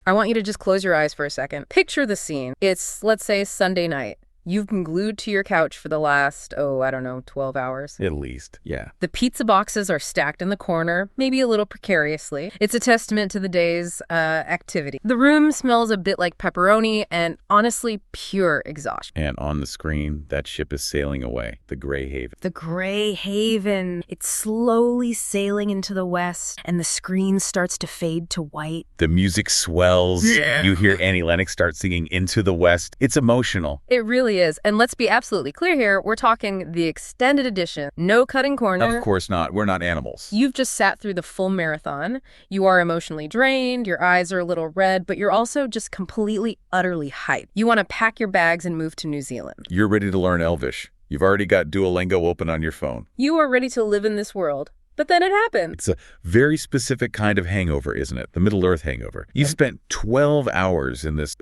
I want you to just close your eyes for a second. Picture the scene. It's, let's say, Sunday night. You've been glued to your couch for the last, 12 hours. At least, yeah. The pizza boxes are stacked in the corner, maybe a little precariously. It's a testament to the day's activity. The room smells a bit like pepperoni and, honestly, pure exhaustion. And on the screen, that ship is sailing away, the Grey Haven. The Grey Haven. It's slowly sailing into the west, and the screen starts to fade to white. The music swells. Yeah. You hear Annie Lennox start singing Into the West. It's emotional. It really is. And let's be absolutely clear here. We're talking the extended edition. No cutting corner. Of course not. We're not animals. You've just sat through the full marathon. You are emotionally drained. Your eyes are a little red, but you're also just completely, utterly hyped. You want to pack your bags and move to New Zealand. You're ready to learn Elvish. You've already got Duolingo open on your phone. You are ready to live in this world. But then it happened. It's a very specific kind of hangover, isn't it? The Middle-earth hangover. You spent 12 hours in this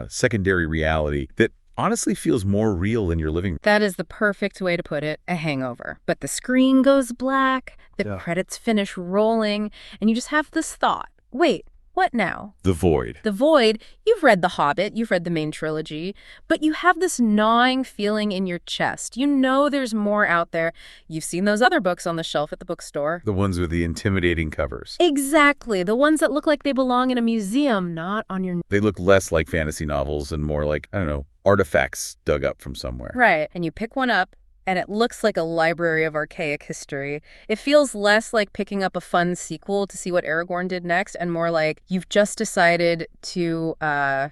secondary reality that honestly feels more real than your living room. That is the perfect way to put it, a hangover. But the screen goes black, the credits finish rolling, and you just have this thought. Wait, what now? The void. The void. You've read The Hobbit, you've read the main trilogy, but you have this gnawing feeling in your chest. You know there's more out there. You've seen those other books on the shelf at the bookstore. The ones with the intimidating covers. Exactly. The ones that look like they belong in a museum, not on your... They look less like fantasy novels and more like, I don't know, artifacts dug up from somewhere. Right. And you pick one up, and it looks like a library of archaic history. It feels less like picking up a fun sequel to see what Aragorn did next, and more like you've just decided to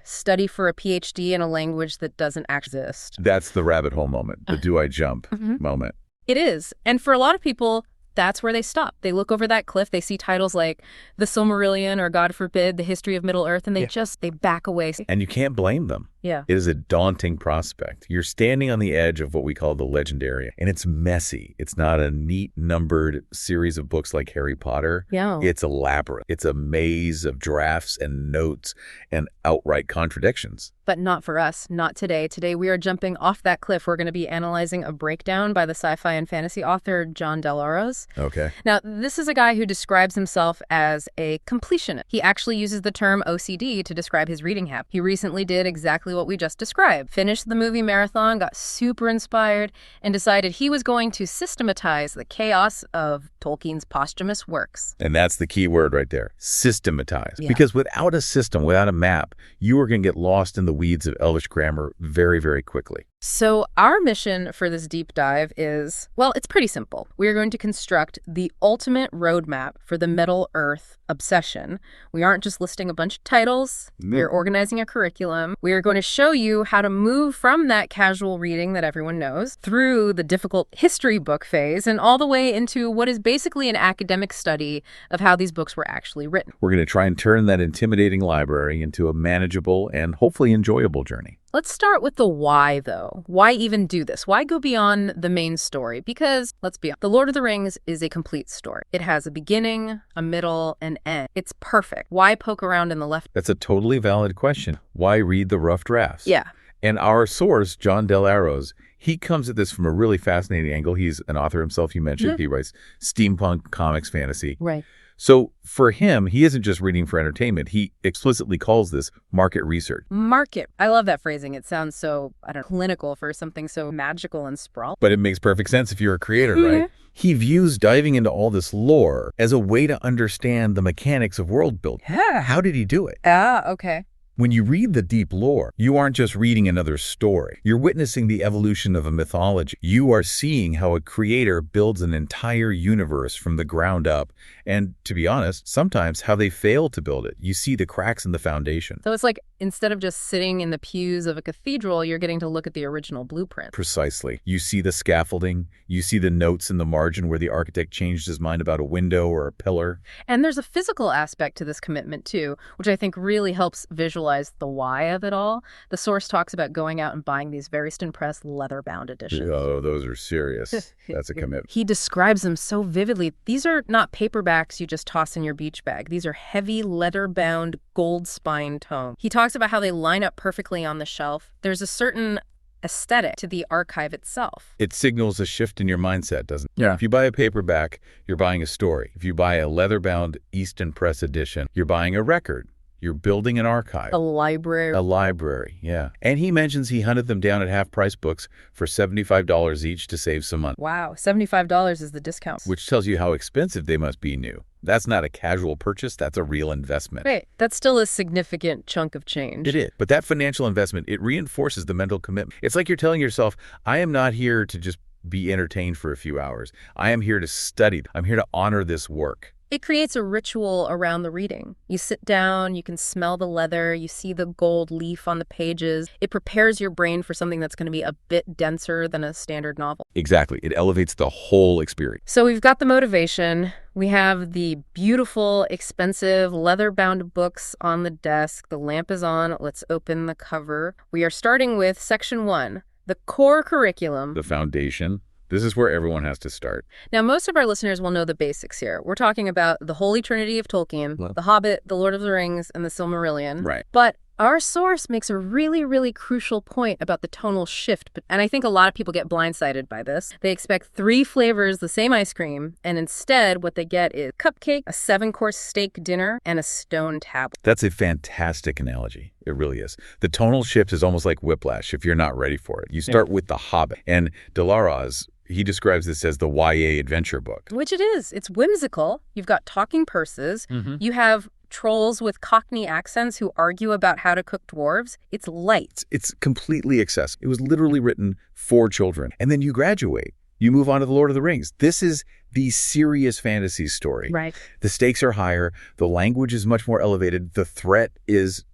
study for a PhD in a language that doesn't exist. That's the rabbit hole moment, the do I jump moment. It is. And for a lot of people, that's where they stop. They look over that cliff, they see titles like The Silmarillion or, God forbid, The History of Middle-earth, and they back away. And you can't blame them. Yeah. It is a daunting prospect. You're standing on the edge of what we call the Legendarium, and it's messy. It's not a neat numbered series of books like Harry Potter. Yeah. It's a labyrinth. It's a maze of drafts and notes and outright contradictions. But not for us, not today. Today we are jumping off that cliff. We're going to be analyzing a breakdown by the sci-fi and fantasy author John Del Arroz. Okay. Now, this is a guy who describes himself as a completionist. He actually uses the term OCD to describe his reading habit. He recently did exactly what we just described. Finished the movie marathon, got super inspired, and decided he was going to systematize the chaos of Tolkien's posthumous works. And that's the key word right there, systematize. Yeah. Because without a system, without a map, you are going to get lost in the weeds of Elvish grammar very, very quickly. So our mission for this deep dive is, well, it's pretty simple. We are going to construct the ultimate roadmap for the Middle-earth obsession. We aren't just listing a bunch of titles. No. We're organizing a curriculum. We are going to show you how to move from that casual reading that everyone knows through the difficult history book phase and all the way into what is basically an academic study of how these books were actually written. We're going to try and turn that intimidating library into a manageable and hopefully enjoyable journey. Let's start with the why, though. Why even do this? Why go beyond the main story? Because, let's be honest, The Lord of the Rings is a complete story. It has a beginning, a middle, an end. It's perfect. Why poke around in the left? That's a totally valid question. Why read the rough drafts? Yeah. And our source, John Del Arroz, he comes at this from a really fascinating angle. He's an author himself, you mentioned. Mm-hmm. He writes steampunk comics, fantasy. Right. So for him, he isn't just reading for entertainment. He explicitly calls this market research. Market. I love that phrasing. It sounds so, clinical for something so magical and sprawling. But it makes perfect sense if you're a creator, right? He views diving into all this lore as a way to understand the mechanics of world building. Yeah. How did he do it? Okay. When you read the deep lore, you aren't just reading another story. You're witnessing the evolution of a mythology. You are seeing how a creator builds an entire universe from the ground up. And to be honest, sometimes how they fail to build it. You see the cracks in the foundation. So it's like instead of just sitting in the pews of a cathedral, you're getting to look at the original blueprint. Precisely. You see the scaffolding. You see the notes in the margin where the architect changed his mind about a window or a pillar. And there's a physical aspect to this commitment, too, which I think really helps visualize the why of it all. The source talks about going out and buying these Veriston Press leather-bound editions. Oh, those are serious. That's a commitment. He describes them so vividly. These are not paperbacks you just toss in your beach bag. These are heavy, leather-bound, gold-spined tomes. He talks about how they line up perfectly on the shelf. There's a certain aesthetic to the archive itself. It signals a shift in your mindset, doesn't it? Yeah. If you buy a paperback, you're buying a story. If you buy a leather-bound Easton Press edition, you're buying a record. You're building an archive. A library. A library, yeah. And he mentions he hunted them down at half-price books for $75 each to save some money. Wow, $75 is the discount. Which tells you how expensive they must be new. That's not a casual purchase, that's a real investment. Right, that's still a significant chunk of change. It is. But that financial investment, it reinforces the mental commitment. It's like you're telling yourself, I am not here to just be entertained for a few hours. I am here to study. I'm here to honor this work. It creates a ritual around the reading. You sit down, you can smell the leather, you see the gold leaf on the pages. It prepares your brain for something that's going to be a bit denser than a standard novel. Exactly. It elevates the whole experience. So we've got the motivation. We have the beautiful, expensive, leather-bound books on the desk. The lamp is on. Let's open the cover. We are starting with Section 1, the core curriculum. The foundation. This is where everyone has to start. Now, most of our listeners will know the basics here. We're talking about the Holy Trinity of Tolkien, The Hobbit, The Lord of the Rings, and The Silmarillion. Right. But our source makes a really, really crucial point about the tonal shift. And I think a lot of people get blindsided by this. They expect 3 flavors, the same ice cream, and instead what they get is cupcake, a 7-course steak dinner, and a stone tablet. That's a fantastic analogy. It really is. The tonal shift is almost like whiplash if you're not ready for it. You start with The Hobbit, and Arroz, he describes this as the YA adventure book. Which it is. It's whimsical. You've got talking purses. You have trolls with Cockney accents who argue about how to cook dwarves. It's light. It's completely accessible. It was literally written for children. And then you graduate. You move on to The Lord of the Rings. This is the serious fantasy story. Right. The stakes are higher. The language is much more elevated. The threat is,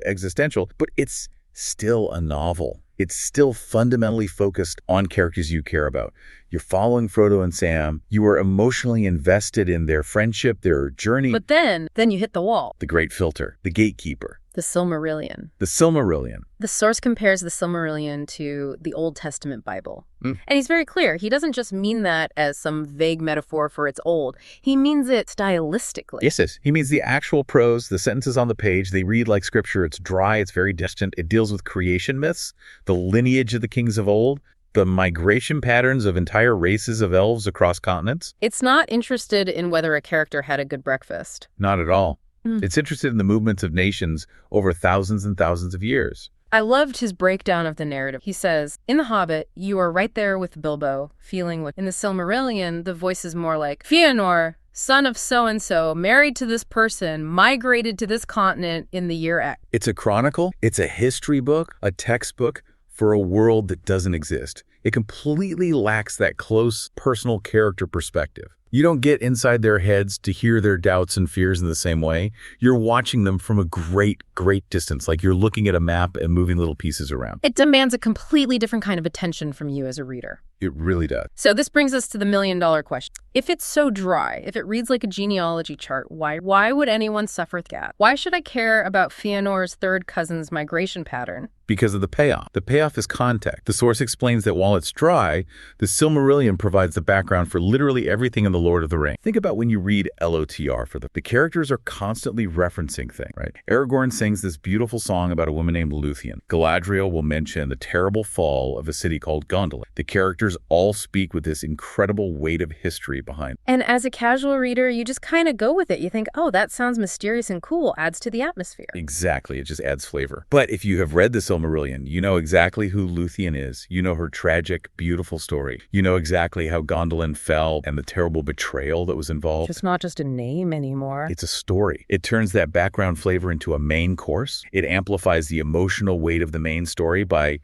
existential. But it's still a novel. It's still fundamentally focused on characters you care about. You're following Frodo and Sam. You are emotionally invested in their friendship, their journey. But then you hit the wall. The great filter, the gatekeeper. The Silmarillion. The Silmarillion. The source compares the Silmarillion to the Old Testament Bible. And he's very clear. He doesn't just mean that as some vague metaphor for it's old. He means it stylistically. Yes. He means the actual prose, the sentences on the page. They read like scripture. It's dry. It's very distant. It deals with creation myths, the lineage of the kings of old, the migration patterns of entire races of elves across continents. It's not interested in whether a character had a good breakfast. Not at all. It's interested in the movements of nations over thousands and thousands of years. I loved his breakdown of the narrative. He says, in The Hobbit, you are right there with Bilbo, feeling what... In the Silmarillion, the voice is more like, Fëanor, son of so-and-so, married to this person, migrated to this continent in the year X. It's a chronicle. It's a history book, a textbook for a world that doesn't exist. It completely lacks that close, personal character perspective. You don't get inside their heads to hear their doubts and fears in the same way. You're watching them from a great distance, like you're looking at a map and moving little pieces around. It demands a completely different kind of attention from you as a reader. It really does. So this brings us to the million-dollar question. If it's so dry, if it reads like a genealogy chart, why would anyone suffer that? Why should I care about Fëanor's third cousin's migration pattern? Because of the payoff. The payoff is context. The source explains that while it's dry, the Silmarillion provides the background for literally everything in The Lord of the Rings. Think about when you read LOTR for them. The characters are constantly referencing things, right? Aragorn sings this beautiful song about a woman named Luthien. Galadriel will mention the terrible fall of a city called Gondolin. The characters all speak with this incredible weight of history behind. And as a casual reader, you just kind of go with it. You think, oh, that sounds mysterious and cool, adds to the atmosphere. Exactly. It just adds flavor. But if you have read the Silmarillion, you know exactly who Luthien is. You know her tragic, beautiful story. You know exactly how Gondolin fell and the terrible betrayal that was involved. It's not just a name anymore. It's a story. It turns that background flavor into a main course. It amplifies the emotional weight of the main story by,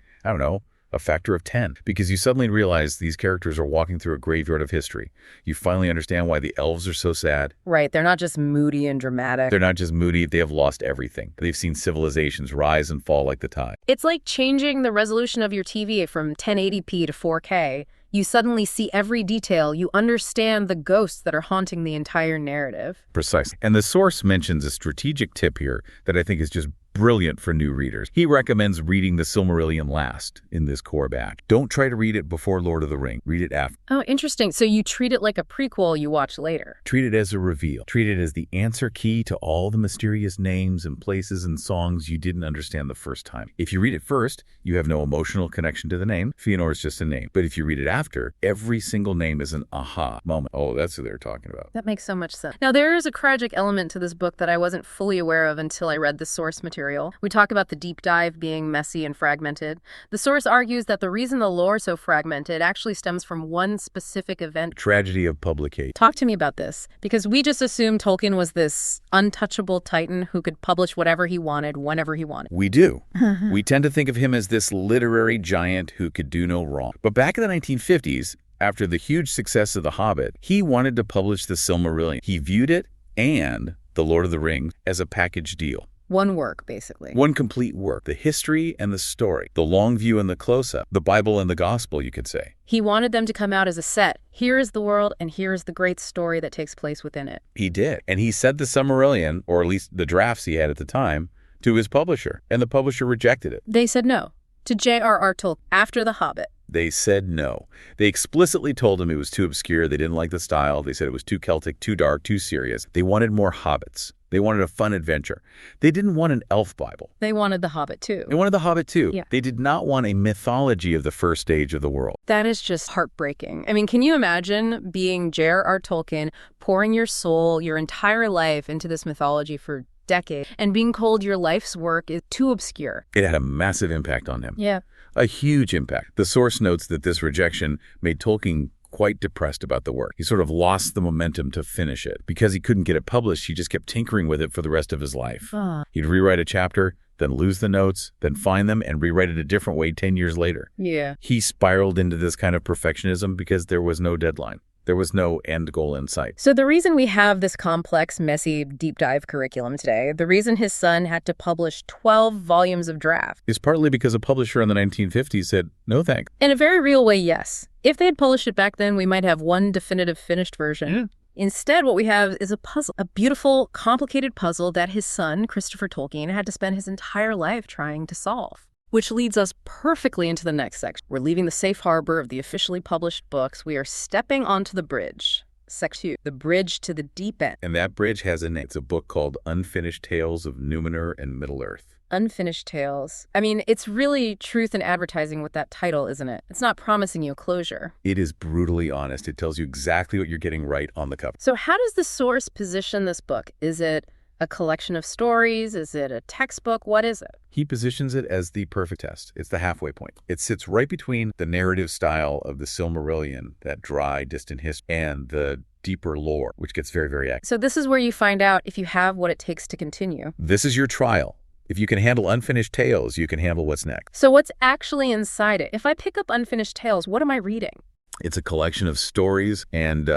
a factor of 10, because you suddenly realize these characters are walking through a graveyard of history. You finally understand why the elves are so sad. Right. They're not just moody and dramatic. They're not just moody. They have lost everything. They've seen civilizations rise and fall like the tide. It's like changing the resolution of your TV from 1080p to 4K. You suddenly see every detail. You understand the ghosts that are haunting the entire narrative. Precisely. And the source mentions a strategic tip here that I think is just brilliant for new readers. He recommends reading the Silmarillion last in this core batch. Don't try to read it before Lord of the Rings. Read it after. Oh, interesting. So you treat it like a prequel you watch later. Treat it as a reveal. Treat it as the answer key to all the mysterious names and places and songs you didn't understand the first time. If you read it first, you have no emotional connection to the name. Fëanor is just a name. But if you read it after, every single name is an aha moment. Oh, that's who they're talking about. That makes so much sense. Now, there is a tragic element to this book that I wasn't fully aware of until I read the source material. We talk about the deep dive being messy and fragmented. The source argues that the reason the lore is so fragmented actually stems from one specific event. Tragedy of publication. Talk to me about this, because we just assumed Tolkien was this untouchable titan who could publish whatever he wanted, whenever he wanted. We do. We tend to think of him as this literary giant who could do no wrong. But back in the 1950s, after the huge success of The Hobbit, he wanted to publish the Silmarillion. He viewed it and The Lord of the Rings as a package deal. One work, basically. One complete work. The history and the story. The long view and the close-up. The Bible and the gospel, you could say. He wanted them to come out as a set. Here is the world, and here is the great story that takes place within it. He did. And he sent the Silmarillion, or at least the drafts he had at the time, to his publisher. And the publisher rejected it. They said no to J.R.R. Tolkien after The Hobbit. They said no. They explicitly told him it was too obscure. They didn't like the style. They said it was too Celtic, too dark, too serious. They wanted more hobbits. They wanted a fun adventure. They didn't want an elf Bible. They wanted The Hobbit, too. They wanted The Hobbit, too. Yeah. They did not want a mythology of the first age of the world. That is just heartbreaking. I mean, can you imagine being J.R.R. Tolkien, pouring your soul, your entire life into this mythology for decades, and being told your life's work is too obscure? It had a massive impact on him. Yeah. A huge impact. The source notes that this rejection made Tolkien quite depressed about the work. He sort of lost the momentum to finish it. Because he couldn't get it published, he just kept tinkering with it for the rest of his life. He'd rewrite a chapter, then lose the notes, then find them and rewrite it a different way 10 years later. Yeah. He spiraled into this kind of perfectionism because there was no deadline. There was no end goal in sight. So the reason we have this complex, messy, deep dive curriculum today, the reason his son had to publish 12 volumes of draft, is partly because a publisher in the 1950s said, no thanks. In a very real way, yes. If they had published it back then, we might have one definitive finished version. Yeah. Instead, what we have is a puzzle, a beautiful, complicated puzzle that his son, Christopher Tolkien, had to spend his entire life trying to solve. Which leads us perfectly into the next section. We're leaving the safe harbor of the officially published books. We are stepping onto the bridge. Section 2, the bridge to the deep end. And that bridge has a name. It's a book called Unfinished Tales of Numenor and Middle-earth. Unfinished Tales. I mean, it's really truth in advertising with that title, isn't it? It's not promising you closure. It is brutally honest. It tells you exactly what you're getting right on the cover. So how does the source position this book? Is it a collection of stories? Is it a textbook? What is it? He positions it as the perfect test. It's the halfway point. It sits right between the narrative style of the Silmarillion, that dry, distant history, and the deeper lore, which gets very, very active. So this is where you find out if you have what it takes to continue. This is your trial. If you can handle Unfinished Tales, you can handle what's next. So what's actually inside it? If I pick up Unfinished Tales, what am I reading? It's a collection of stories and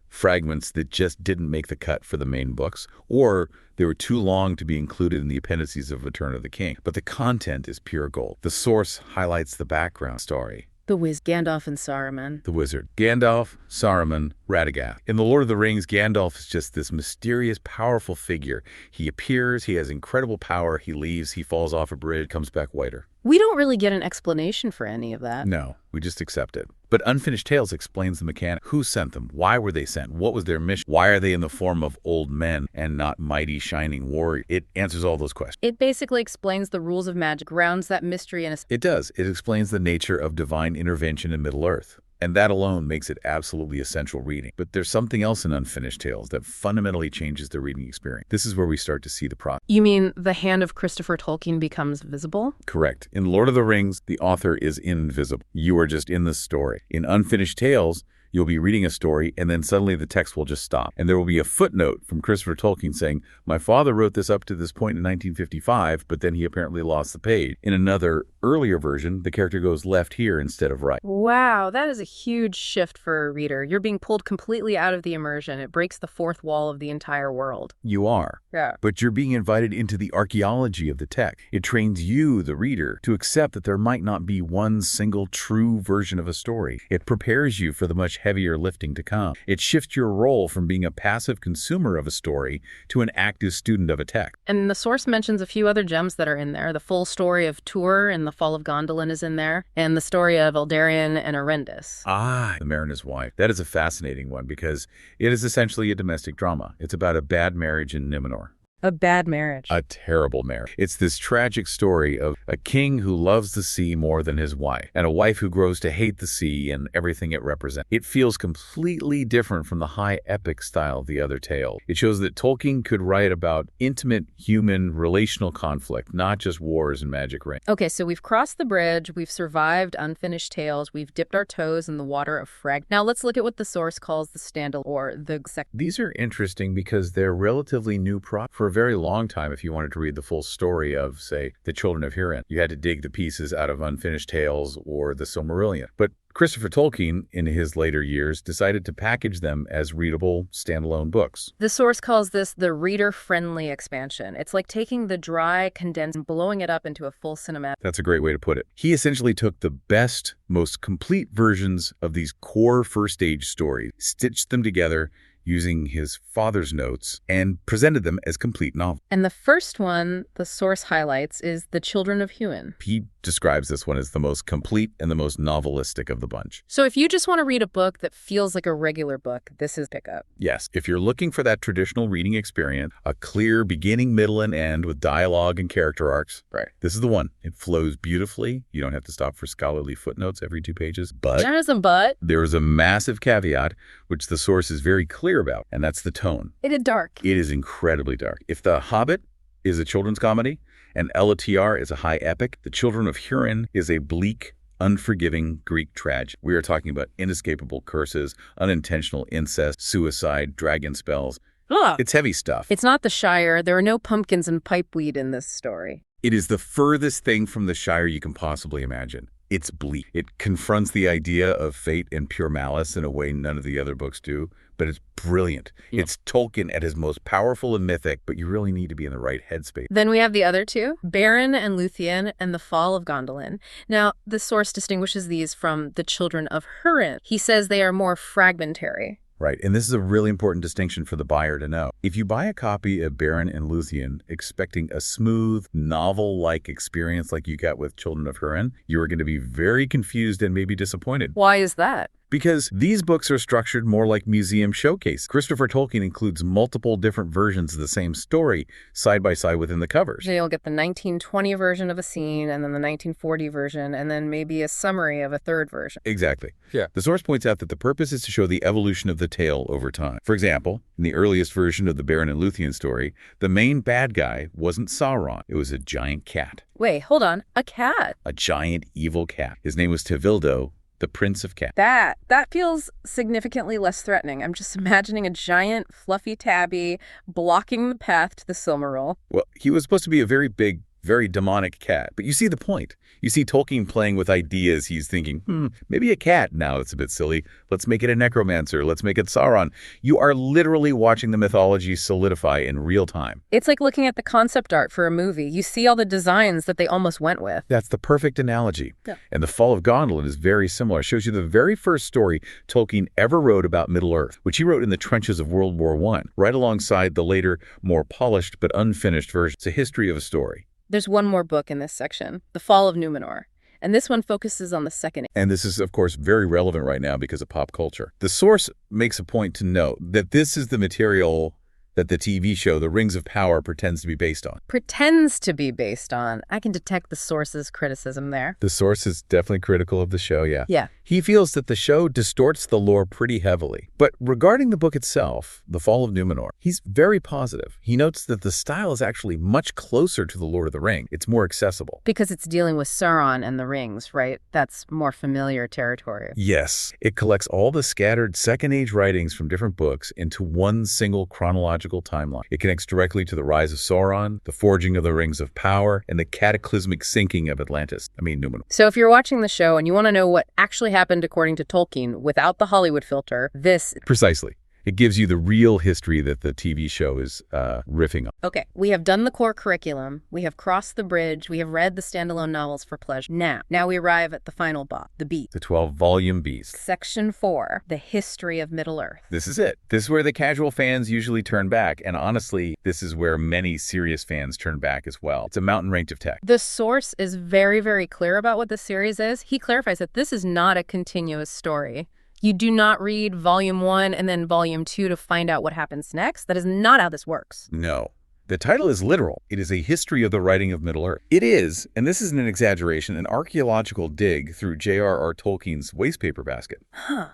fragments that just didn't make the cut for the main books, or they were too long to be included in the appendices of Return of the King. But the content is pure gold. The source highlights the background story. The Gandalf and Saruman. The wizard. Gandalf, Saruman, Radagast. In The Lord of the Rings, Gandalf is just this mysterious, powerful figure. He appears, he has incredible power, he leaves, he falls off a bridge, comes back whiter. We don't really get an explanation for any of that. No, we just accept it. But Unfinished Tales explains the mechanic. Who sent them? Why were they sent? What was their mission? Why are they in the form of old men and not mighty, shining warriors? It answers all those questions. It basically explains the rules of magic, grounds that mystery in a... It does. It explains the nature of divine intervention in Middle-earth. And that alone makes it absolutely essential reading. But there's something else in Unfinished Tales that fundamentally changes the reading experience. This is where we start to see the process. You mean the hand of Christopher Tolkien becomes visible? Correct. In Lord of the Rings, the author is invisible. You are just in the story. In Unfinished Tales, you'll be reading a story, and then suddenly the text will just stop. And there will be a footnote from Christopher Tolkien saying, my father wrote this up to this point in 1955, but then he apparently lost the page. In another earlier version, the character goes left here instead of right. Wow, that is a huge shift for a reader. You're being pulled completely out of the immersion. It breaks the fourth wall of the entire world. You are. Yeah. But you're being invited into the archaeology of the text. It trains you, the reader, to accept that there might not be one single true version of a story. It prepares you for the much heavier lifting to come. It shifts your role from being a passive consumer of a story to an active student of a text. And the source mentions a few other gems that are in there. The full story of Tur and the fall of Gondolin is in there, and the story of Eldarion and Arendis. Ah, The Mariner's Wife. That is a fascinating one because it is essentially a domestic drama. It's about a bad marriage in Numenor. A bad marriage. A terrible marriage. It's this tragic story of a king who loves the sea more than his wife, and a wife who grows to hate the sea and everything it represents. It feels completely different from the high epic style of the other tales. It shows that Tolkien could write about intimate human relational conflict, not just wars and magic rings. Okay, so we've crossed the bridge, we've survived unfinished tales, we've dipped our toes in the water of frag. Now let's look at what the source calls the standal or the sec. These are interesting because they're relatively new for a very long time. If you wanted to read the full story of, say, the Children of Hurin, you had to dig the pieces out of unfinished tales or the Silmarillion. But Christopher Tolkien, in his later years, decided to package them as readable, standalone books. The source calls this the reader-friendly expansion. It's like taking the dry, condensed, and blowing it up into a full cinematic. That's a great way to put it. He essentially took the best, most complete versions of these core first-age stories, stitched them together using his father's notes, and presented them as complete novels. And the first one the source highlights is The Children of Hurin. He describes this one as the most complete and the most novelistic of the bunch. So if you just want to read a book that feels like a regular book, this is pickup. Yes, if you're looking for that traditional reading experience, a clear beginning, middle, and end with dialogue and character arcs, right, this is the one. It flows beautifully. You don't have to stop for scholarly footnotes every 2 pages. But There's a but. there is a massive caveat, which the source is very clear about, and that's the tone. It is dark. It is incredibly dark. If The Hobbit is a children's comedy and LTR is a high epic, The Children of Hurin is a bleak, unforgiving Greek tragedy. We are talking about inescapable curses, unintentional incest, suicide, dragon spells. Ugh. It's heavy stuff. It's not the Shire. There are no pumpkins and pipeweed in this story. It is the furthest thing from the Shire you can possibly imagine. It's bleak. It confronts the idea of fate and pure malice in a way none of the other books do, but it's brilliant. Yeah. It's Tolkien at his most powerful and mythic, but you really need to be in the right headspace. Then we have the other two, Beren and Luthien and the Fall of Gondolin. Now, the source distinguishes these from the Children of Hurin. He says they are more fragmentary. Right, and this is a really important distinction for the buyer to know. If you buy a copy of Beren and Luthien expecting a smooth, novel-like experience like you got with Children of Hurin, you are going to be very confused and maybe disappointed. Why is that? Because these books are structured more like museum showcases. Christopher Tolkien includes multiple different versions of the same story side by side within the covers. So you'll get the 1920 version of a scene, and then the 1940 version, and then maybe a summary of a third version. Exactly. Yeah. The source points out that the purpose is to show the evolution of the tale over time. For example, in the earliest version of the Beren and Luthien story, the main bad guy wasn't Sauron. It was a giant cat. Wait, hold on. A cat? A giant evil cat. His name was Tevildo, the Prince of Cats. That feels significantly less threatening. I'm just imagining a giant, fluffy tabby blocking the path to the Silmaril. Well, he was supposed to be a very big, very demonic cat. But you see the point. You see Tolkien playing with ideas. He's thinking, maybe a cat. Now it's a bit silly. Let's make it a necromancer. Let's make it Sauron. You are literally watching the mythology solidify in real time. It's like looking at the concept art for a movie. You see all the designs that they almost went with. That's the perfect analogy. Yeah. And The Fall of Gondolin is very similar. It shows you the very first story Tolkien ever wrote about Middle-earth, which he wrote in the trenches of World War I, right alongside the later, more polished but unfinished version. It's a history of a story. There's one more book in this section, The Fall of Numenor, and this one focuses on the second. And this is, of course, very relevant right now because of pop culture. The source makes a point to note that this is the material that the TV show The Rings of Power pretends to be based on. Pretends to be based on. I can detect the source's criticism there. The source is definitely critical of the show, yeah. Yeah. He feels that the show distorts the lore pretty heavily. But regarding the book itself, The Fall of Numenor, he's very positive. He notes that the style is actually much closer to The Lord of the Rings. It's more accessible. Because it's dealing with Sauron and the rings, right? That's more familiar territory. Yes. It collects all the scattered second-age writings from different books into one single chronological timeline. It connects directly to the rise of Sauron, the forging of the Rings of Power, and the cataclysmic sinking of Numenor. So if you're watching the show and you want to know what actually happened according to Tolkien without the Hollywood filter, this... Precisely. It gives you the real history that the TV show is riffing on. Okay, we have done the core curriculum, we have crossed the bridge, we have read the standalone novels for pleasure. Now we arrive at the final boss, the beast. The 12-volume beast. Section 4, the history of Middle-earth. This is it. This is where the casual fans usually turn back, and honestly, this is where many serious fans turn back as well. It's a mountain range of text. The source is very, very clear about what the series is. He clarifies that this is not a continuous story. You do not read volume 1 and then volume 2 to find out what happens next. That is not how this works. No. The title is literal. It is a history of the writing of Middle-earth. It is, and this isn't an exaggeration, an archaeological dig through J.R.R. Tolkien's wastepaper basket.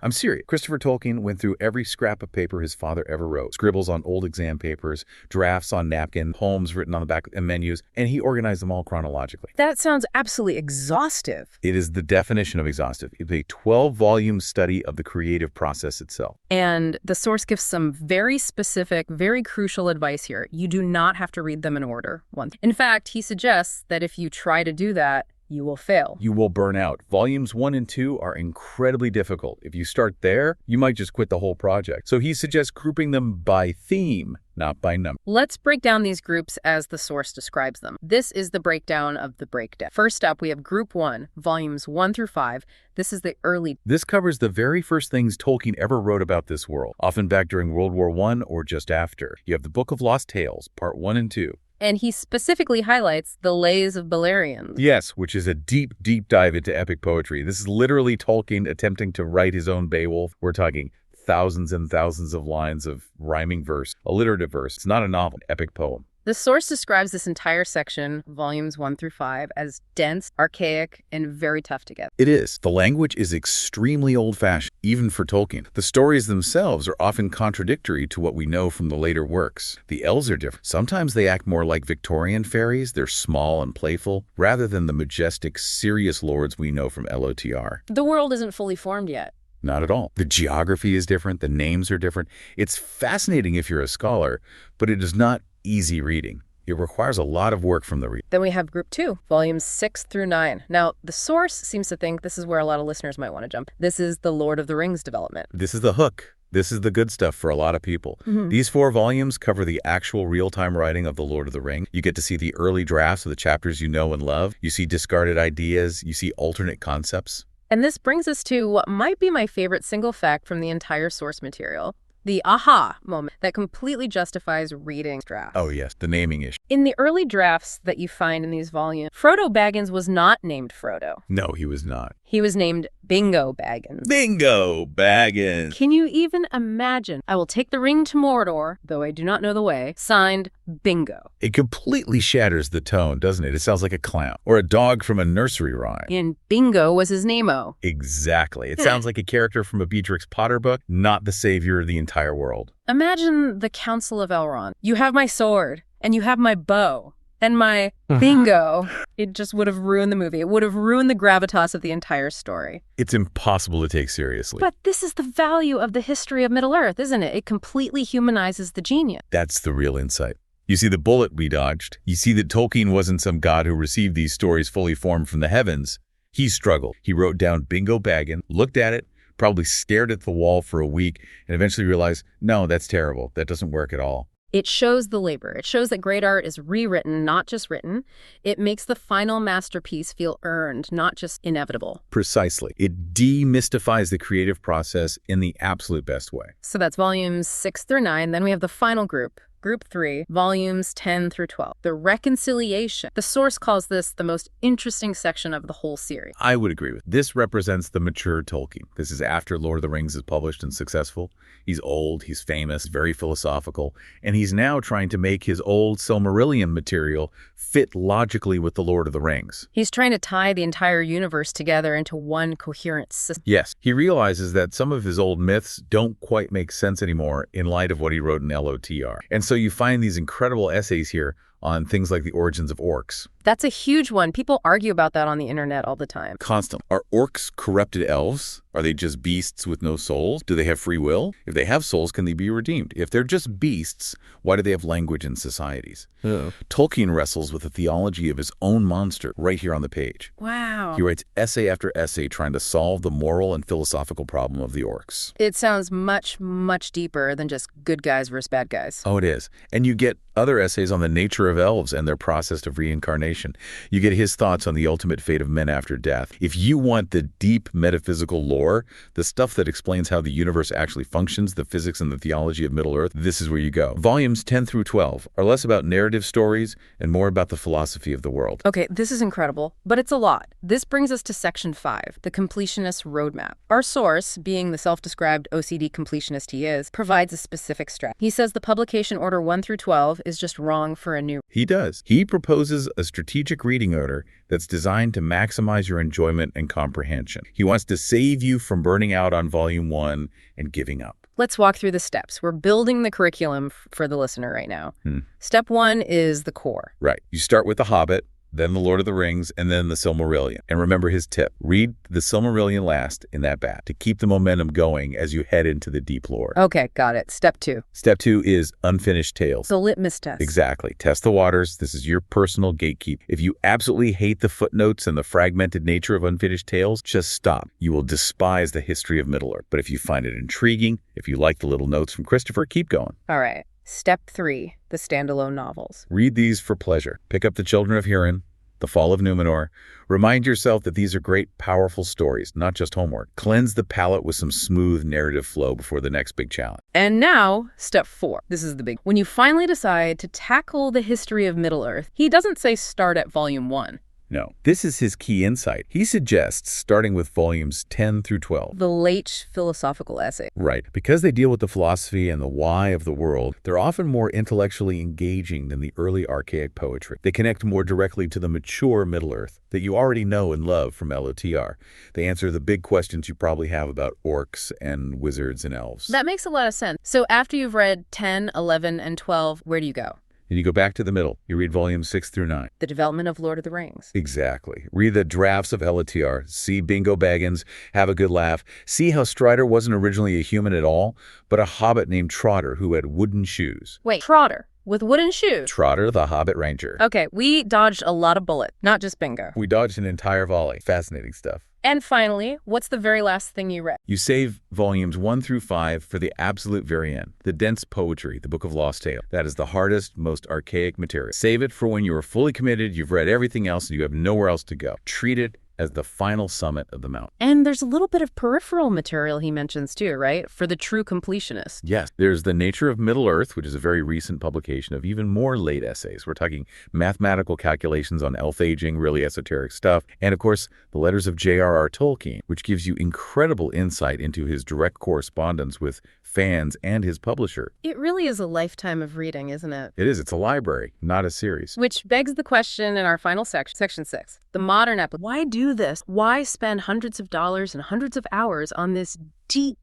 I'm serious. Christopher Tolkien went through every scrap of paper his father ever wrote. Scribbles on old exam papers, drafts on napkin, poems written on the back and menus, and he organized them all chronologically. That sounds absolutely exhaustive. It is the definition of exhaustive. It's a 12-volume study of the creative process itself. And the source gives some very specific, very crucial advice here. You do not have to read them in order. In fact, he suggests that if you try to do that, you will fail. You will burn out. Volumes 1 and 2 are incredibly difficult. If you start there, you might just quit the whole project. So he suggests grouping them by theme, not by number. Let's break down these groups as the source describes them. This is the breakdown of the breakdown. First up, we have Group 1, volumes 1 through 5. This is the early. This covers the very first things Tolkien ever wrote about this world, often back during World War I or just after. You have the Book of Lost Tales, Part 1 and 2. And he specifically highlights the Lays of Beleriand. Yes, which is a deep, deep dive into epic poetry. This is literally Tolkien attempting to write his own Beowulf. We're talking thousands and thousands of lines of rhyming verse, alliterative verse. It's not a novel, epic poem. The source describes this entire section, volumes 1 through 5, as dense, archaic, and very tough to get. It is. The language is extremely old-fashioned, even for Tolkien. The stories themselves are often contradictory to what we know from the later works. The elves are different. Sometimes they act more like Victorian fairies. They're small and playful, rather than the majestic, serious lords we know from LOTR. The world isn't fully formed yet. Not at all. The geography is different. The names are different. It's fascinating if you're a scholar, but it is not easy reading. It requires a lot of work from the reader. Then we have Group 2, volumes 6 through 9. Now, the source seems to think this is where a lot of listeners might want to jump. This is the Lord of the Rings development. This is the hook. This is the good stuff for a lot of people. These 4 volumes cover the actual real-time writing of The Lord of the Rings. You get to see the early drafts of the chapters you know and love. You see discarded ideas. You see alternate concepts. And this brings us to what might be my favorite single fact from the entire source material. The aha moment that completely justifies reading drafts. Oh, yes, the naming issue. In the early drafts that you find in these volumes, Frodo Baggins was not named Frodo. No, he was not. He was named Bingo Baggins. Bingo Baggins! Can you even imagine? I will take the ring to Mordor, though I do not know the way. Signed, Bingo. It completely shatters the tone, doesn't it? It sounds like a clown or a dog from a nursery rhyme. And Bingo was his name-o. Exactly. It sounds like a character from a Beatrix Potter book, not the savior of the entire world. Imagine the Council of Elrond. You have my sword, and you have my bow, and my bingo. It just would have ruined the movie. It would have ruined the gravitas of the entire story. It's impossible to take seriously. But this is the value of the history of Middle-earth, isn't it? It completely humanizes the genius. That's the real insight. You see the bullet we dodged. You see that Tolkien wasn't some god who received these stories fully formed from the heavens. He struggled. He wrote down Bingo Baggin, looked at it, probably stared at the wall for a week, and eventually realized, no, that's terrible. That doesn't work at all. It shows the labor. It shows that great art is rewritten, not just written. It makes the final masterpiece feel earned, not just inevitable. Precisely. It demystifies the creative process in the absolute best way. So that's volumes 6 through 9. Then we have the final group. Group 3, volumes 10 through 12. The reconciliation. The source calls this the most interesting section of the whole series. I would agree with. This represents the mature Tolkien. This is after Lord of the Rings is published and successful. He's old, he's famous, very philosophical, and he's now trying to make his old Silmarillion material fit logically with the Lord of the Rings. He's trying to tie the entire universe together into one coherent system. Yes, he realizes that some of his old myths don't quite make sense anymore in light of what he wrote in LOTR. And so you find these incredible essays here on things like the origins of orcs. That's a huge one. People argue about that on the internet all the time. Constant. Are orcs corrupted elves? Are they just beasts with no souls? Do they have free will? If they have souls, can they be redeemed? If they're just beasts, why do they have language and societies? Tolkien wrestles with the theology of his own monster right here on the page. Wow. He writes essay after essay trying to solve the moral and philosophical problem of the orcs. It sounds much, much deeper than just good guys versus bad guys. Oh, it is. And you get other essays on the nature of elves and their process of reincarnation. You get his thoughts on the ultimate fate of men after death. If you want the deep metaphysical lore, the stuff that explains how the universe actually functions, the physics and the theology of Middle-earth, this is where you go. Volumes 10 through 12 are less about narrative stories and more about the philosophy of the world. Okay, this is incredible, but it's a lot. This brings us to Section 5, the completionist roadmap. Our source, being the self-described OCD completionist he is, provides a specific strat. He says the publication order 1 through 12 is just wrong for a new. He does. He proposes a strategic reading order that's designed to maximize your enjoyment and comprehension. He wants to save you from burning out on Volume 1 and giving up. Let's walk through the steps. We're building the curriculum for the listener right now. Step 1 is the core. Right. You start with The Hobbit, then The Lord of the Rings, and then The Silmarillion. And remember his tip. Read The Silmarillion last in that batch to keep the momentum going as you head into the deep lore. Okay, got it. Step 2. Step 2 is Unfinished Tales. The litmus test. Exactly. Test the waters. This is your personal gatekeep. If you absolutely hate the footnotes and the fragmented nature of Unfinished Tales, just stop. You will despise the history of Middle-earth. But if you find it intriguing, if you like the little notes from Christopher, keep going. All right. Step 3, the standalone novels. Read these for pleasure. Pick up The Children of Hurin, The Fall of Numenor. Remind yourself that these are great, powerful stories, not just homework. Cleanse the palate with some smooth narrative flow before the next big challenge. And now, step 4. This is the big. When you finally decide to tackle the history of Middle-earth, he doesn't say start at Volume 1. No, this is his key insight. He suggests starting with volumes 10 through 12. The late philosophical essay. Right. Because they deal with the philosophy and the why of the world, they're often more intellectually engaging than the early archaic poetry. They connect more directly to the mature Middle-earth that you already know and love from LOTR. They answer the big questions you probably have about orcs and wizards and elves. That makes a lot of sense. So after you've read 10, 11, and 12, where do you go? And you go back to the middle. You read volumes 6 through 9. The development of Lord of the Rings. Exactly. Read the drafts of LOTR. See Bingo Baggins. Have a good laugh. See how Strider wasn't originally a human at all, but a hobbit named Trotter who had wooden shoes. Wait, Trotter with wooden shoes? Trotter, the Hobbit Ranger. Okay, we dodged a lot of bullets, not just Bingo. We dodged an entire volley. Fascinating stuff. And finally, what's the very last thing you read? You save volumes 1 through 5 for the absolute very end. The dense poetry, the Book of Lost Tale. That is the hardest, most archaic material. Save it for when you are fully committed, you've read everything else, and you have nowhere else to go. Treat it as the final summit of the mountain. And there's a little bit of peripheral material he mentions too, right? For the true completionist. Yes. There's The Nature of Middle-earth, which is a very recent publication of even more late essays. We're talking mathematical calculations on elf aging, really esoteric stuff. And of course, the letters of J.R.R. Tolkien, which gives you incredible insight into his direct correspondence with fans and his publisher. It really is a lifetime of reading, isn't it? It is. It's a library, not a series. Which begs the question in our final section, Section 6. The modern application. Why do this? Why spend hundreds of dollars and hundreds of hours on this deep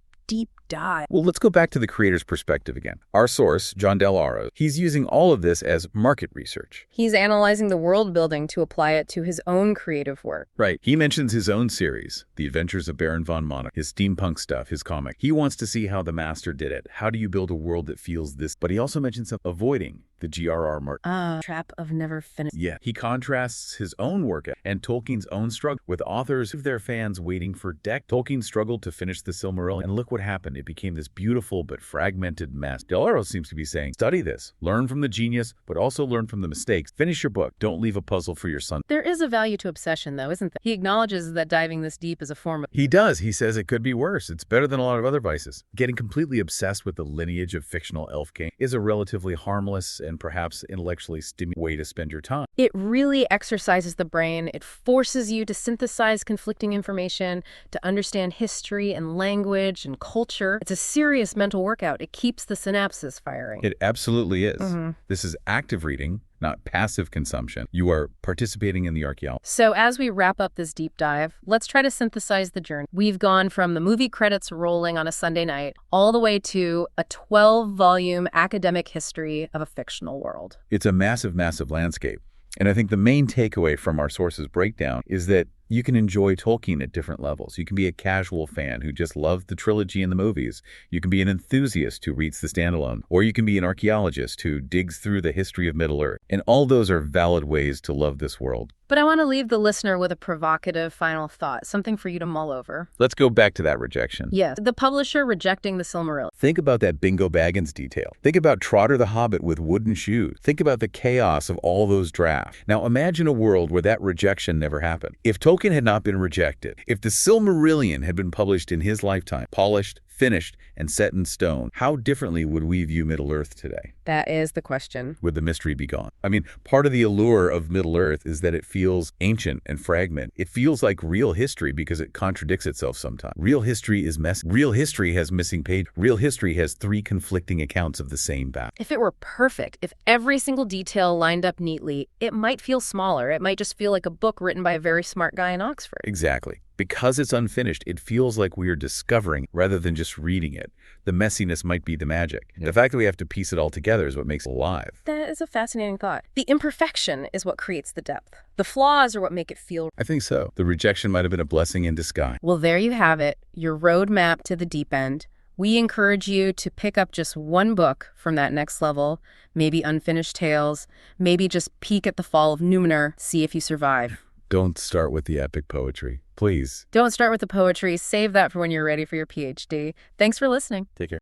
dive? Well, let's go back to the creator's perspective again. Our source, John Del Arroz, he's using all of this as market research. He's analyzing the world building to apply it to his own creative work. Right. He mentions his own series, The Adventures of Baron von Monarch, his steampunk stuff, his comic. He wants to see how the master did it. How do you build a world that feels this? But he also mentions avoiding the G.R.R. mark. Trap of never finished. Yeah. He contrasts his own work and Tolkien's own struggle with authors of their fans waiting for decades. Tolkien struggled to finish the Silmarillion, and look what happened. It became this beautiful but fragmented mess. Del Arroz seems to be saying, study this, learn from the genius, but also learn from the mistakes. Finish your book. Don't leave a puzzle for your son. There is a value to obsession, though, isn't there? He acknowledges that diving this deep is a form of... He does. He says it could be worse. It's better than a lot of other vices. Getting completely obsessed with the lineage of fictional elf king is a relatively harmless and perhaps intellectually stimulating way to spend your time. It really exercises the brain. It forces you to synthesize conflicting information, to understand history and language and culture. It's a serious mental workout. It keeps the synapses firing. It absolutely is. This is active reading, not passive consumption. You are participating in the archaeology. So as we wrap up this deep dive, let's try to synthesize the journey. We've gone from the movie credits rolling on a Sunday night all the way to a 12-volume academic history of a fictional world. It's a massive, massive landscape. And I think the main takeaway from our sources breakdown is that you can enjoy Tolkien at different levels. You can be a casual fan who just loves the trilogy and the movies. You can be an enthusiast who reads the standalone. Or you can be an archaeologist who digs through the history of Middle-earth. And all those are valid ways to love this world. But I want to leave the listener with a provocative final thought, something for you to mull over. Let's go back to that rejection. Yes, the publisher rejecting the Silmarillion. Think about that Bingo Baggins detail. Think about Trotter the Hobbit with wooden shoes. Think about the chaos of all those drafts. Now imagine a world where that rejection never happened. If Tolkien had not been rejected, if the Silmarillion had been published in his lifetime, polished, finished, and set in stone, how differently would we view Middle-earth today? That is the question. Would the mystery be gone? I mean, part of the allure of Middle-earth is that it feels ancient and fragmented. It feels like real history because it contradicts itself sometimes. Real history is messy. Real history has missing pages. Real history has 3 conflicting accounts of the same battle. If it were perfect, if every single detail lined up neatly, it might feel smaller. It might just feel like a book written by a very smart guy in Oxford. Exactly. Because it's unfinished, it feels like we are discovering rather than just reading it. The messiness might be the magic. The fact that we have to piece it all together is what makes it alive. That is a fascinating thought. The imperfection is what creates the depth. The flaws are what make it feel. I think so. The rejection might have been a blessing in disguise. Well, there you have it, your roadmap to the deep end. We encourage you to pick up just one book from that next level, maybe Unfinished Tales, maybe just peek at the Fall of Númenor, see if you survive. Don't start with the epic poetry, please. Don't start with the poetry. Save that for when you're ready for your PhD. Thanks for listening. Take care.